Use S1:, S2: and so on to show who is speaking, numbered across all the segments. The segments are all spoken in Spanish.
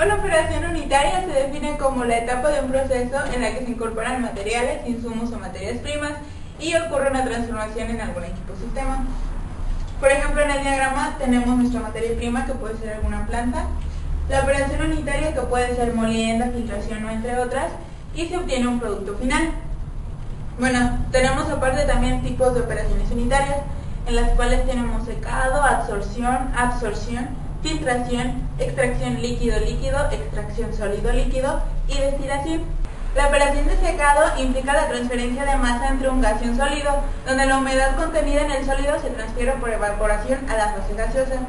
S1: Una operación unitaria se define como la etapa de un proceso en la que se incorporan materiales, insumos o materias primas y ocurre una transformación en algún equipo o sistema. Por ejemplo, en el diagrama tenemos nuestra materia prima, que puede ser alguna planta, la operación unitaria, que puede ser molienda, filtración o entre otras, y se obtiene un producto final. Bueno, tenemos aparte también tipos de operaciones unitarias, en las cuales tenemos secado, absorción, filtración, extracción líquido-líquido, extracción sólido-líquido y destilación. La operación de secado implica la transferencia de masa entre un gas y un sólido, donde la humedad contenida en el sólido se transfiere por evaporación a la fase gaseosa.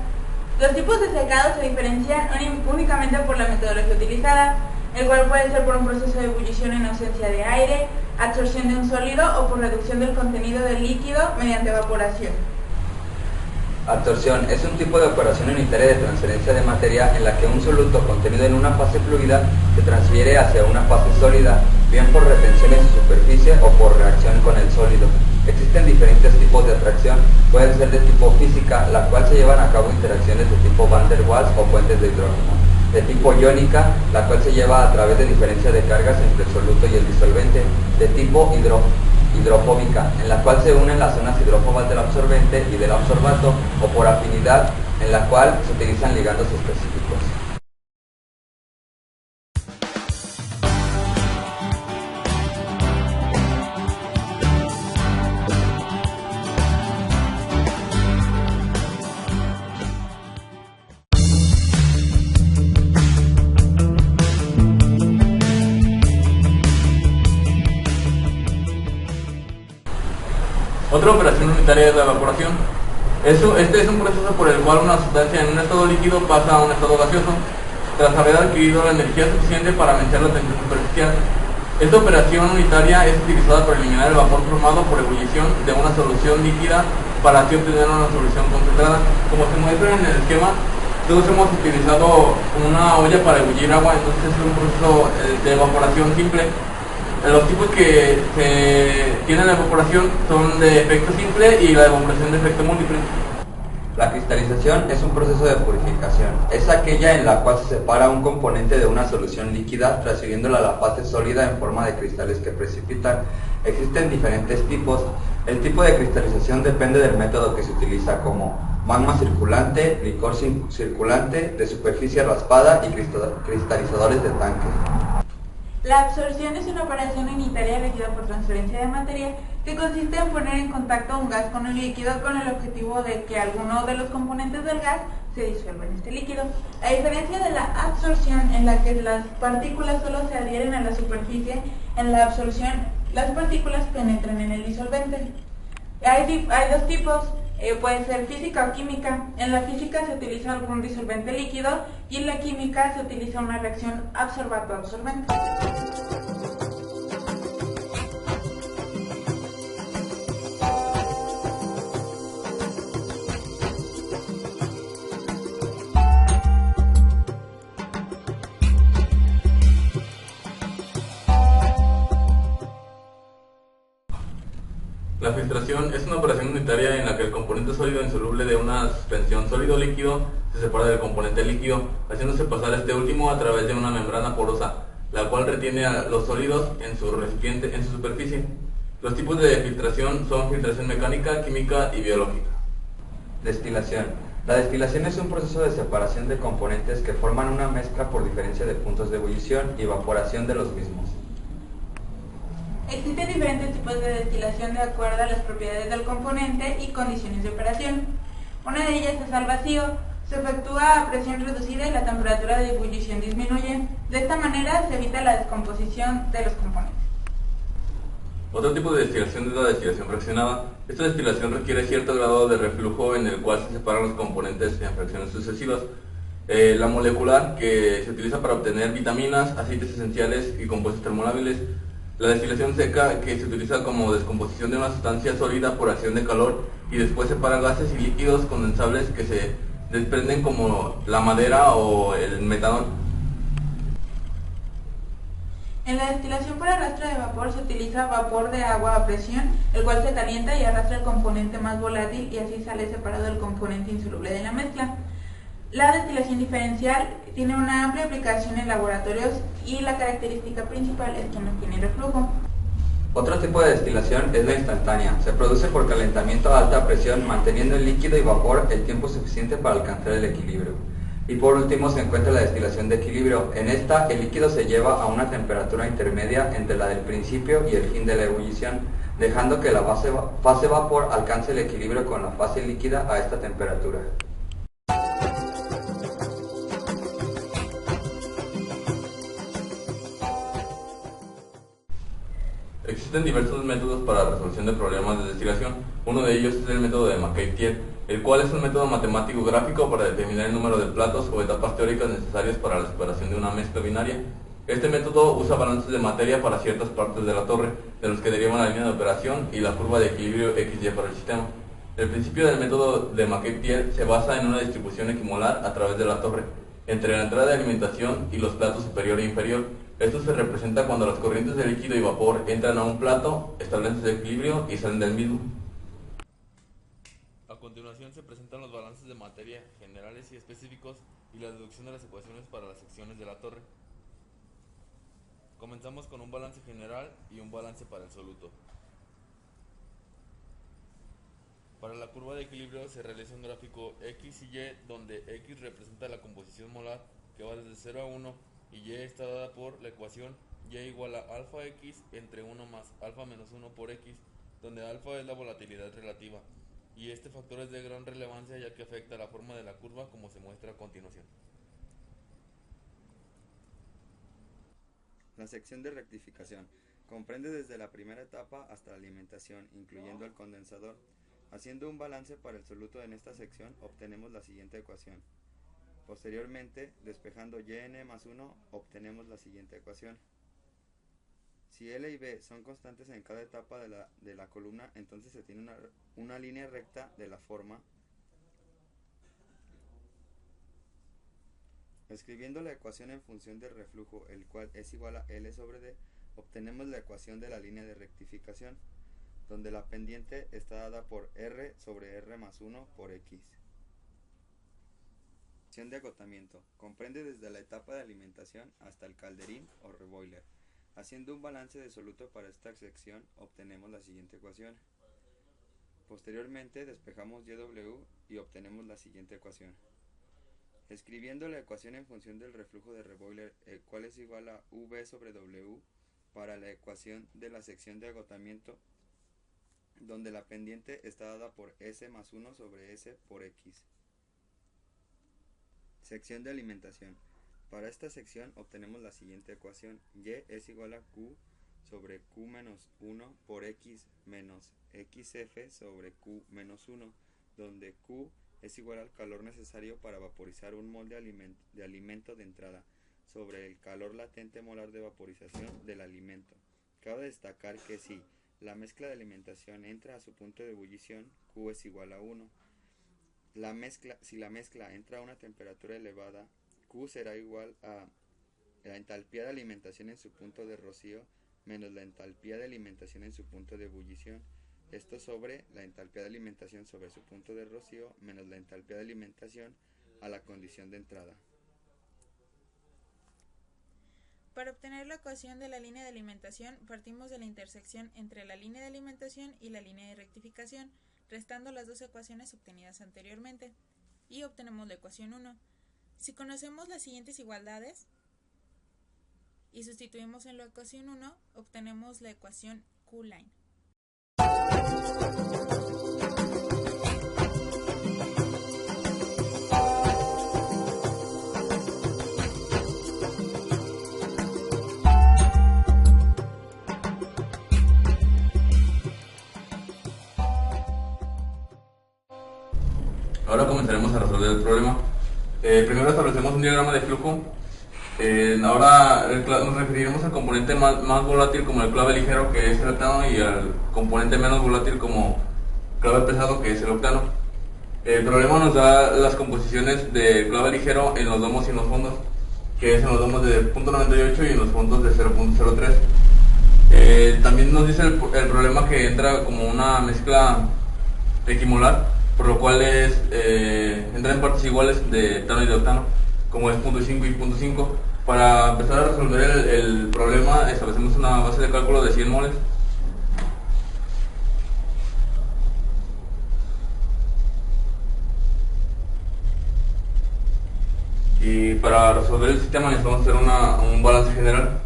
S1: Los tipos de secado se diferencian únicamente por la metodología utilizada, el cual puede ser por un proceso de ebullición en ausencia de aire, absorción de un sólido o por reducción del contenido del líquido mediante evaporación.
S2: Absorción es un tipo de operación unitaria de transferencia de materia en la que un soluto contenido en una fase fluida se transfiere hacia una fase sólida, bien por retención en su superficie o por reacción con el sólido. Existen diferentes tipos de atracción, pueden ser de tipo física, la cual se llevan a cabo interacciones de tipo Van der Waals o puentes de hidrógeno; de tipo iónica, la cual se lleva a través de diferencia de cargas entre el soluto y el disolvente; de tipo hidrofóbica, en la cual se unen las zonas hidrófobas del absorbente y del absorbato; o por afinidad, en la cual se utilizan ligandos específicos.
S3: Otra operación unitaria es la evaporación. Este es un proceso por el cual una sustancia en un estado líquido pasa a un estado gaseoso, tras haber adquirido la energía suficiente para vencer la tensión superficial. Esta operación unitaria es utilizada para eliminar el vapor formado por ebullición de una solución líquida para así obtener una solución concentrada. Como se muestra en el esquema, todos hemos utilizado una olla para ebullir agua, entonces es un proceso de evaporación simple. Los tipos que tienen la evaporación son de efecto simple y la evaporación de efecto múltiple.
S2: La cristalización es un proceso de purificación. Es aquella en la cual se separa un componente de una solución líquida, transfiriéndola a la fase sólida en forma de cristales que precipitan. Existen diferentes tipos. El tipo de cristalización depende del método que se utiliza, como magma circulante, licor circulante, de superficie raspada y cristalizadores de tanque.
S1: La absorción es una operación unitaria regida por transferencia de materia que consiste en poner en contacto un gas con un líquido con el objetivo de que alguno de los componentes del gas se disuelva en este líquido. A diferencia de la absorción, en la que las partículas solo se adhieren a la superficie, en la absorción las partículas penetran en el disolvente. Hay dos tipos. Puede ser física o química. En la física se utiliza algún disolvente líquido y en la química se utiliza una reacción absorbato-absorbente.
S3: La filtración es una operación unitaria en la que el componente sólido insoluble de una suspensión sólido-líquido se separa del componente líquido, haciéndose pasar este último a través de una membrana porosa, la cual retiene a los sólidos en su recipiente, en su superficie. Los tipos de filtración son filtración mecánica, química y biológica.
S2: Destilación. La destilación es un proceso de separación de componentes que forman una mezcla por diferencia de puntos de ebullición y evaporación de los mismos.
S1: Existen diferentes tipos de destilación de acuerdo a las propiedades del componente y condiciones de operación. Una de ellas es al vacío. Se efectúa a presión reducida y la temperatura de ebullición disminuye. De esta manera se evita la descomposición de los componentes.
S3: Otro tipo de destilación es la destilación fraccionada. Esta destilación requiere cierto grado de reflujo en el cual se separan los componentes en fracciones sucesivas. La molecular, que se utiliza para obtener vitaminas, aceites esenciales y compuestos termolábiles. La destilación seca, que se utiliza como descomposición de una sustancia sólida por acción de calor y después separa gases y líquidos condensables que se desprenden, como la madera o el metanol.
S1: En la destilación por arrastre de vapor se utiliza vapor de agua a presión, el cual se calienta y arrastra el componente más volátil y así sale separado el componente insoluble de la mezcla. La destilación diferencial tiene una amplia aplicación en laboratorios y la característica principal es que no tiene reflujo.
S2: Otro tipo de destilación es la instantánea. Se produce por calentamiento a alta presión, manteniendo el líquido y vapor el tiempo suficiente para alcanzar el equilibrio. Y por último se encuentra la destilación de equilibrio. En esta, el líquido se lleva a una temperatura intermedia entre la del principio y el fin de la ebullición, dejando que la fase vapor alcance el equilibrio con la fase líquida a esta temperatura.
S3: Existen diversos métodos para la resolución de problemas de destilación. Uno de ellos es el método de McCabe-Thiele, el cual es un método matemático gráfico para determinar el número de platos o etapas teóricas necesarias para la superación de una mezcla binaria. Este método usa balances de materia para ciertas partes de la torre, de los que derivan la línea de operación y la curva de equilibrio XY para el sistema. El principio del método de McCabe-Thiele se basa en una distribución equimolar a través de la torre, entre la entrada de alimentación y los platos superior e inferior. Esto se representa cuando las corrientes de líquido y vapor entran a un plato, establecen su equilibrio y salen del mismo. A continuación se presentan los balances de materia generales y específicos y la deducción de las ecuaciones para las secciones de la torre. Comenzamos con un balance general y un balance para el soluto. Para la curva de equilibrio se realiza un gráfico X y Y, donde X representa la composición molar que va desde 0 a 1 y Y está dada por la ecuación Y igual a alfa X entre 1 más alfa menos 1 por X, donde alfa es la volatilidad relativa, y este factor es de gran relevancia ya que afecta la forma de la curva como se muestra a continuación.
S2: La sección de rectificación comprende desde la primera etapa hasta la alimentación, incluyendo el condensador. Haciendo un balance para el soluto en esta sección, obtenemos la siguiente ecuación. Posteriormente, despejando yn más 1, obtenemos la siguiente ecuación. Si L y B son constantes en cada etapa de la columna, entonces se tiene una línea recta de la forma. Escribiendo la ecuación en función del reflujo, el cual es igual a L sobre D, obtenemos la ecuación de la línea de rectificación, donde la pendiente está dada por R sobre R más 1 por X. Sección de agotamiento. Comprende desde la etapa de alimentación hasta el calderín o reboiler. Haciendo un balance de soluto para esta sección, obtenemos la siguiente ecuación. Posteriormente, despejamos YW y obtenemos la siguiente ecuación. Escribiendo la ecuación en función del reflujo de reboiler, el cual es igual a V sobre W, para la ecuación de la sección de agotamiento, donde la pendiente está dada por S más 1 sobre S por X. Sección de alimentación. Para esta sección obtenemos la siguiente ecuación. Y es igual a Q sobre Q menos 1 por X menos XF sobre Q menos 1, donde Q es igual al calor necesario para vaporizar un mol de alimento de entrada, sobre el calor latente molar de vaporización del alimento. Cabe destacar que si la mezcla de alimentación entra a su punto de ebullición, Q es igual a 1. Si la mezcla entra a una temperatura elevada, Q será igual a la entalpía de alimentación en su punto de rocío menos la entalpía de alimentación en su punto de ebullición. Esto sobre la entalpía de alimentación sobre su punto de rocío menos la entalpía de alimentación a la condición de entrada.
S1: Para obtener la ecuación de la línea de alimentación, partimos de la intersección entre la línea de alimentación y la línea de rectificación, restando las dos ecuaciones obtenidas anteriormente, y obtenemos la ecuación 1. Si conocemos las siguientes igualdades y sustituimos en la ecuación 1, obtenemos la ecuación Q-line.
S3: Ahora comenzaremos a resolver el problema. Primero establecemos un diagrama de flujo. Ahora nos referiremos al componente más volátil como el clave ligero, que es el octano, y al componente menos volátil como clave pesado, que es el octano. El problema nos da las composiciones del clave ligero en los domos y en los fondos, que es en los domos de 0.98 y en los fondos de 0.03. También nos dice el problema que entra como una mezcla equimolar, por lo cual entra en en partes iguales de etano y de octano, como es punto 5 y punto 5. Para empezar a resolver el problema, establecemos una base de cálculo de 100 moles. Y para resolver el sistema necesitamos hacer un balance general.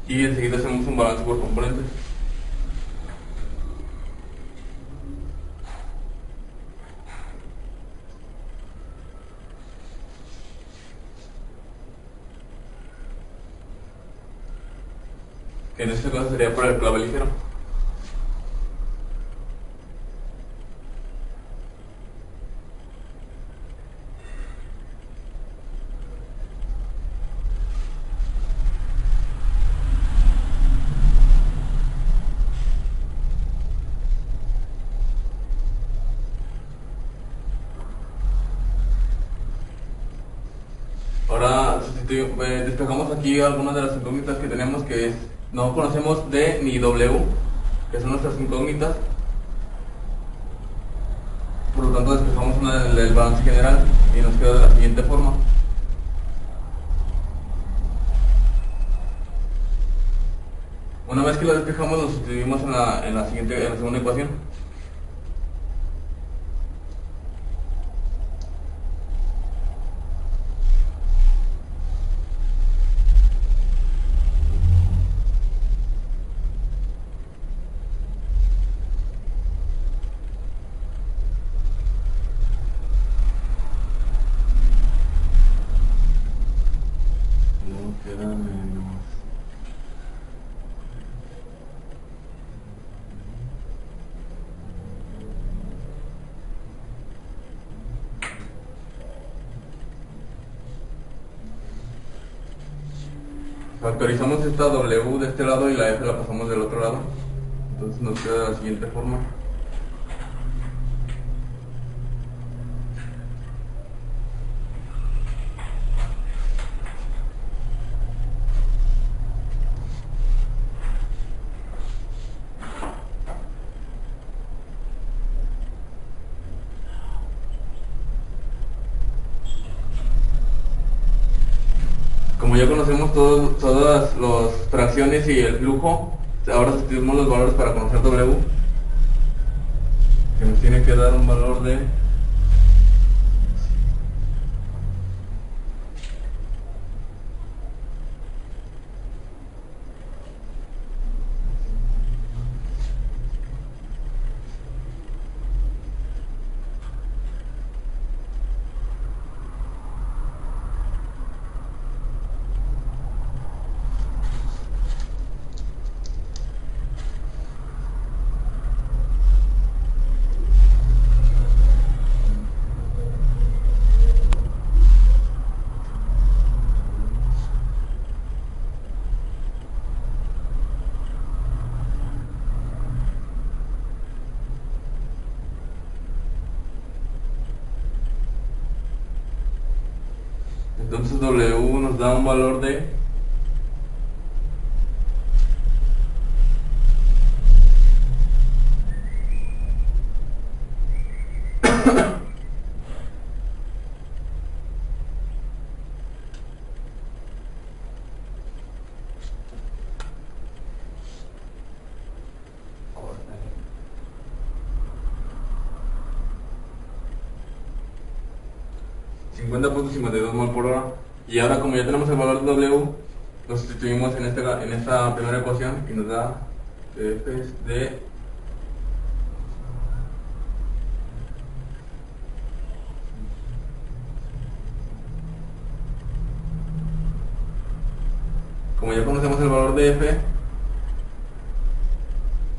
S3: Y enseguida hacemos un balance por componentes. En este caso sería por el clave ligero. Ahora despejamos aquí algunas de las incógnitas que tenemos, que es, no conocemos D ni W, que son nuestras incógnitas. Por lo tanto despejamos una del balance general y nos queda de la siguiente forma. Una vez que la despejamos, nos sustituimos en la segunda ecuación. Factorizamos esta W de este lado y la F la pasamos del otro lado. Entonces nos queda de la siguiente forma. Como ya conocemos todas las fracciones y el flujo, ahora sustituimos los valores para conocer W, que nos tiene que dar un valor de Entonces W nos da un valor de .52 mol por hora. Y ahora, como ya tenemos el valor de W, lo sustituimos en esta primera ecuación y nos da F de como ya conocemos el valor de F,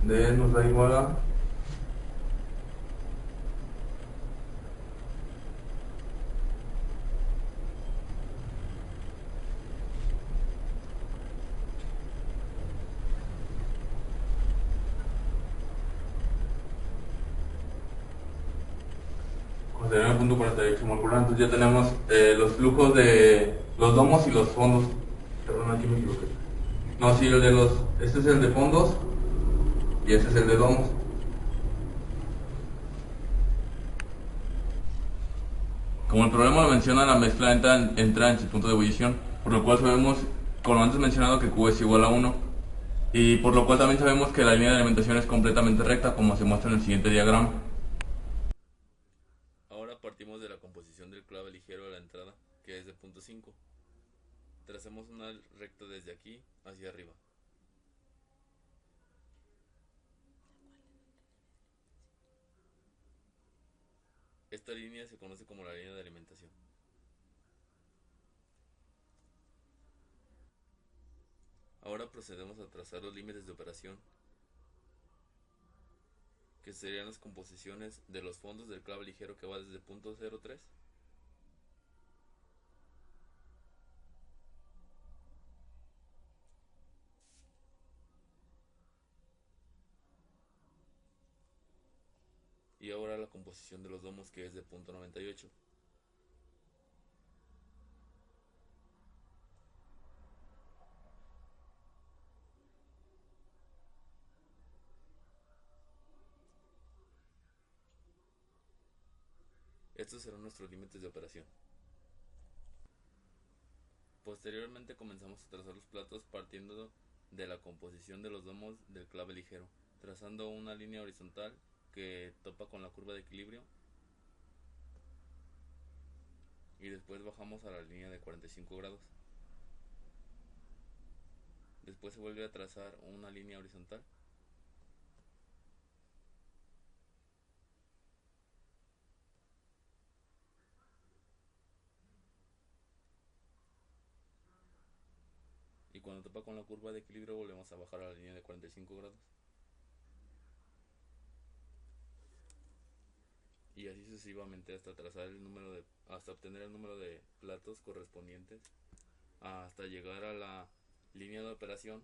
S3: D nos da igual a sería el punto 48 molecular. Entonces ya tenemos los flujos de los domos y los fondos. Perdón, aquí me equivoqué. No, sí, este es el de fondos y este es el de domos. Como el problema lo menciona, la mezcla entra en su punto de ebullición, por lo cual sabemos, como antes mencionado, que Q es igual a 1. Y por lo cual también sabemos que la línea de alimentación es completamente recta, como se muestra en el siguiente diagrama. Ahora partimos de la composición del clave ligero a la entrada, que es de punto 5. Trazamos una recta desde aquí hacia arriba. Esta línea se conoce como la línea de alimentación. Ahora procedemos a trazar los límites de operación, que serían las composiciones de los fondos del clave ligero que va desde punto 03 y ahora la composición de los domos, que es de punto 98. Estos serán nuestros límites de operación. Posteriormente comenzamos a trazar los platos partiendo de la composición de los domos del clave ligero, trazando una línea horizontal que topa con la curva de equilibrio y después bajamos a la línea de 45 grados. Después se vuelve a trazar una línea horizontal y cuando topa con la curva de equilibrio volvemos a bajar a la línea de 45 grados. Y así sucesivamente hasta hasta obtener el número de platos correspondientes, hasta llegar a la línea de operación.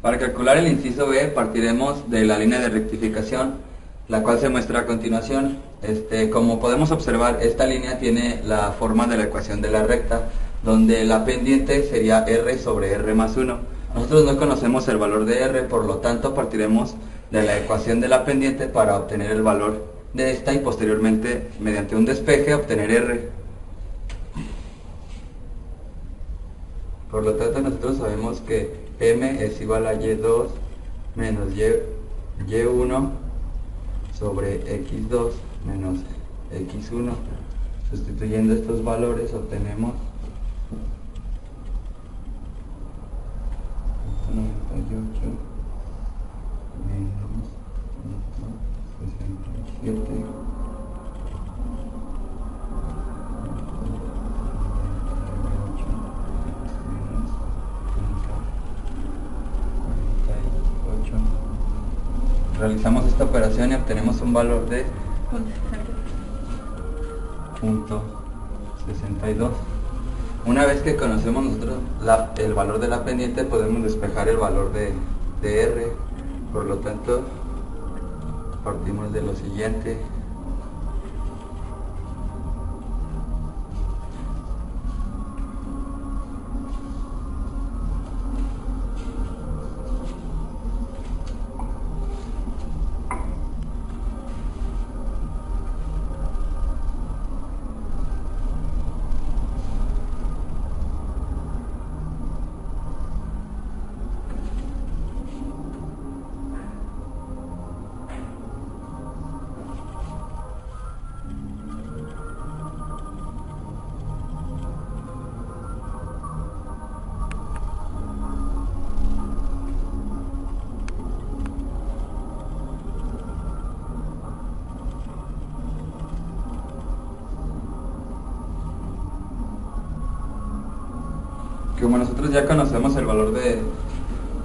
S2: Para calcular el inciso B partiremos de la línea de rectificación, la cual se muestra a continuación. Como podemos observar, esta línea tiene la forma de la ecuación de la recta, donde la pendiente sería R sobre R más 1. Nosotros no conocemos el valor de R, por lo tanto partiremos de la ecuación de la pendiente para obtener el valor de esta y posteriormente, mediante un despeje, obtener R. Por lo tanto, nosotros sabemos que M es igual a Y2 menos Y1 sobre X2 menos X1. Sustituyendo estos valores obtenemos 98 menos 67 Realizamos esta operación y obtenemos un valor de 0.62. Una vez que conocemos nosotros el valor de la pendiente, podemos despejar el valor de R. Por lo tanto, partimos de lo siguiente. Como nosotros ya conocemos el valor de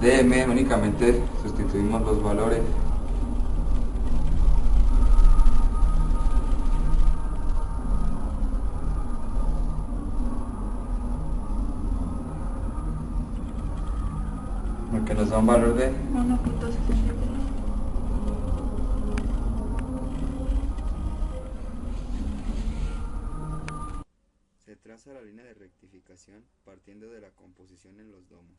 S2: M, únicamente sustituimos los valores. nos da un valor de
S1: 1.63.
S4: Se traza la línea de rectificación partiendo de la composición en los domos,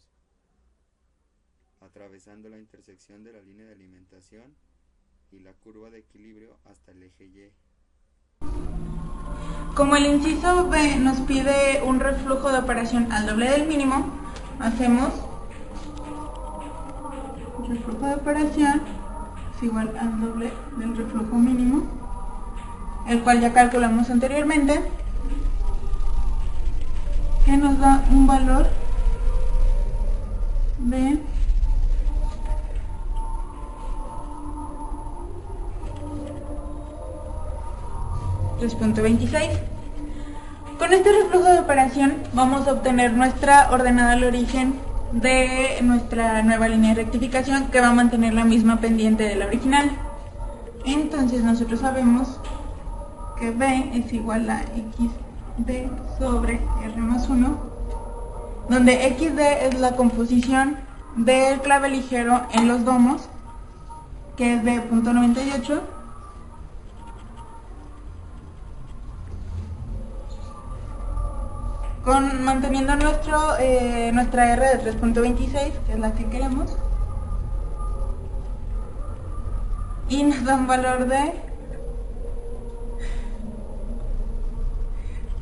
S4: atravesando la intersección de la línea de alimentación y la curva de equilibrio hasta el eje Y.
S1: Como el inciso B nos pide un reflujo de operación al doble del mínimo, hacemos reflujo de operación es igual al doble del reflujo mínimo, el cual ya calculamos anteriormente, que nos da un valor de 3.26. Con este reflujo de operación vamos a obtener nuestra ordenada al origen de nuestra nueva línea de rectificación, que va a mantener la misma pendiente de la original. Entonces nosotros sabemos que B es igual a XD sobre R más 1, donde XD es la composición del clave ligero en los domos, que es de 0.98, manteniendo nuestra R de 3.26, que es la que queremos, y nos da un valor de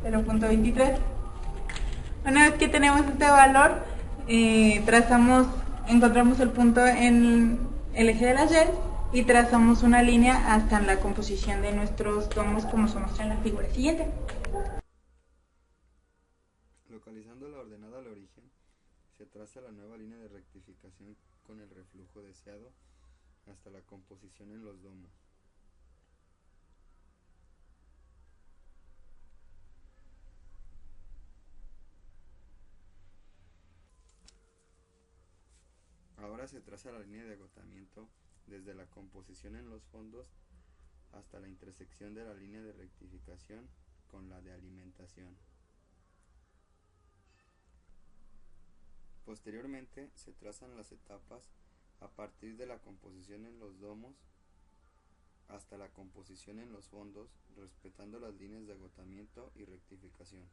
S1: 0.23. Una vez que tenemos este valor, encontramos el punto en el eje de las Y y trazamos una línea hasta la composición de nuestros domos, como se muestra en la figura siguiente.
S4: Localizando la ordenada al origen, se traza la nueva línea de rectificación con el reflujo deseado hasta la composición en los domos. Ahora se traza la línea de agotamiento desde la composición en los fondos hasta la intersección de la línea de rectificación con la de alimentación. Posteriormente se trazan las etapas a partir de la composición en los domos hasta la composición en los fondos, respetando las líneas de agotamiento y rectificación.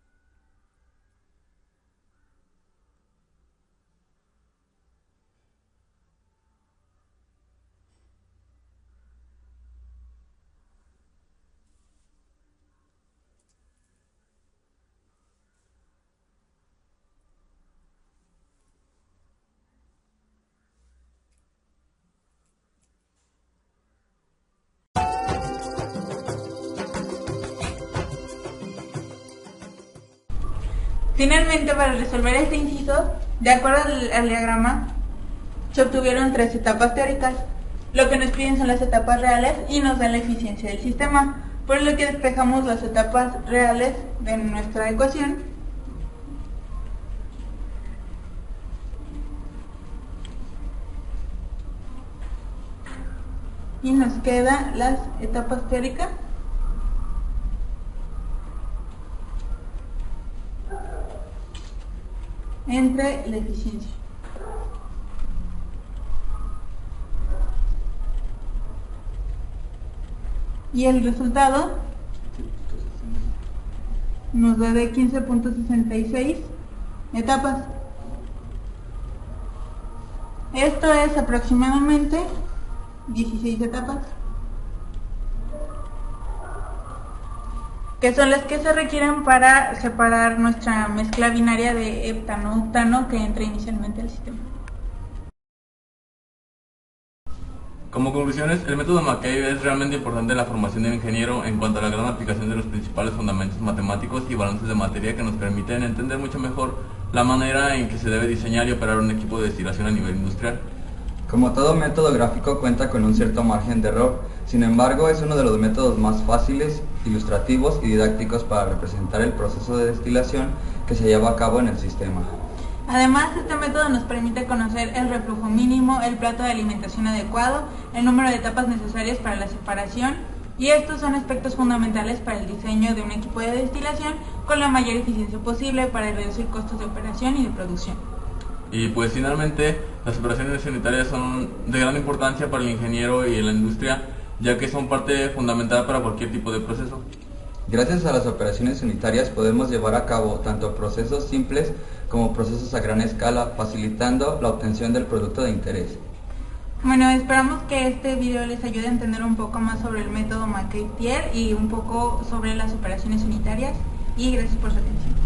S1: Finalmente, para resolver este inciso, de acuerdo al diagrama, se obtuvieron 3 etapas teóricas. Lo que nos piden son las etapas reales y nos dan la eficiencia del sistema, por lo que despejamos las etapas reales de nuestra ecuación. Y nos quedan las etapas teóricas. Entre la eficiencia. Y el resultado nos da de 15.66 etapas. Esto es aproximadamente 16 etapas, que son las que se requieren para separar nuestra mezcla binaria de heptano-octano que entra inicialmente al sistema.
S3: Como conclusiones, el método McCabe es realmente importante en la formación del ingeniero en cuanto a la gran aplicación de los principales fundamentos matemáticos y balances de materia que nos permiten entender mucho mejor la manera en que se debe diseñar y operar un equipo de destilación a nivel industrial.
S2: Como todo método gráfico cuenta con un cierto margen de error, sin embargo es uno de los métodos más fáciles, ilustrativos y didácticos para representar el proceso de destilación que se lleva a cabo en el sistema.
S1: Además, este método nos permite conocer el reflujo mínimo, el plato de alimentación adecuado, el número de etapas necesarias para la separación, y estos son aspectos fundamentales para el diseño de un equipo de destilación con la mayor eficiencia posible para reducir costos de operación y de producción.
S3: Y pues finalmente las operaciones unitarias son de gran importancia para el ingeniero y la industria, ya que son parte fundamental para cualquier tipo de proceso.
S2: Gracias a las operaciones unitarias podemos llevar a cabo tanto procesos simples como procesos a gran escala, facilitando la obtención del producto de interés.
S1: Bueno, esperamos que este video les ayude a entender un poco más sobre el método McKay-Thiele y un poco sobre las operaciones unitarias, y gracias por su atención.